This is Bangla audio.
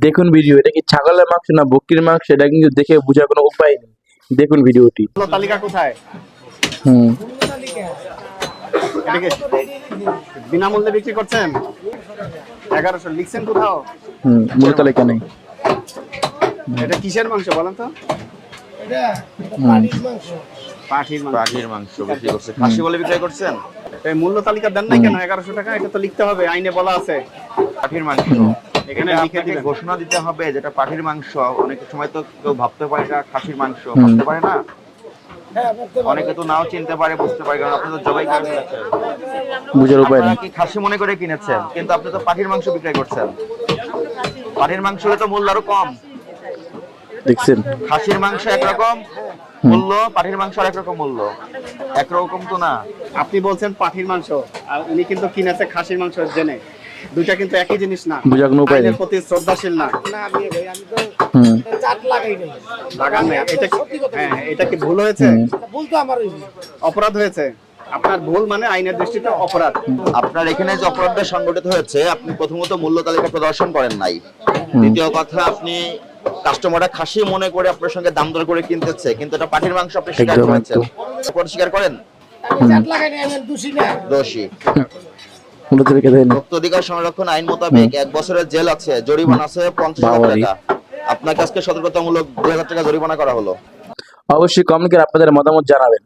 দেখুন ভিডিও, এটা কি ছাগলের মাংস না বকরির মাংস এটা কিন্তু দেখে বোঝার কোনো উপায় নেই। দেখুন ভিডিওটি। তালিকা কোথায়? হুম এটা কি বিনামূল্যে বিক্রি করছেন? 1100 লিখছেন কোথাও? মূল্য তালিকা নেই। এটা কিসের মাংস বলেন তো? এটা পাঠির মাংস। পাখির মাংস বিক্রি করছেন, খাসি বলে বিক্রি করছেন। এই মূল্য তালিকা দেন নাই কেন? 1100 টাকা, এটা তো লিখতে হবে, আইনে বলা আছে। পাখির মাংস এখানে এটা লিখে আপনাকে দিবেন। ঘোষণা দিতে হবে যেটা পাখির মাংস। অনেক সময় তো কেউ ভাবতে পারে এটা খাসির মাংস, ভাবতে পারে না। অনেকে তো নাও চিনতে পারে, বুঝতে পারে, কারণ আপনি তো জবাই করে কিনেছেন। বোঝার উপায় আপনারা নেই। কি খাসি মনে করে কিনেছেন, কিন্তু আপনি তো পাখির মাংস বিক্রি করছেন। পাখির মাংস হলে তো মূল্য আরো কম। দেখছেন? খাসির মাংস একরকম মূল্য, পাখির মাংস আর একরকম মূল্য, একরকম তো না। আপনি বলছেন পাঠির মাংস, আর উনি কিন্তু কিনেছে খাসির মাংস জেনে। দুইটা কিন্তু একই জিনিস না। বোঝার কোনো উপায় নেই। আইনের প্রতি শ্রদ্ধাশীল না। হুম চাট লাগাই নাই। লাগান না। এটা হ্যাঁ, এটা কি ভুল হয়েছে? ভুল তো আমার হইছে। অপরাধ হয়েছে। আপনার ভুল মানে আইনের দৃষ্টিতে অপরাধ। আপনার এখানে যে অপরাধটা সংগঠিত হয়েছে, আপনি প্রথমত মূল্য তালিকা প্রদর্শন করেন নাই। দ্বিতীয় কথা, আপনি কাস্টমাররা খাসি মনে করে আপনার সঙ্গে দাম দর করে কিনতেছে, কিন্তু এটা পাখির মাংস আপনি স্বীকার একদম, করেছেন। একদম। অপরাধ স্বীকার করেন, আমি চাট লাগাই নাই, আমি দোষী না। দোষী। মূল্য তালিকা দেয়নি। ভোক্তা অধিকার সংরক্ষণ আইন মোতাবেক 1 বছরের জেল আছে, জরিমানা আছে 50,000 বাবারে। টাকা। আপনাকে আজকে সতর্কতামূলক 2000 টাকা জরিমানা করা হলো। অবশ্যই কমেন্ট করে আপনাদের মতামত জানাবেন।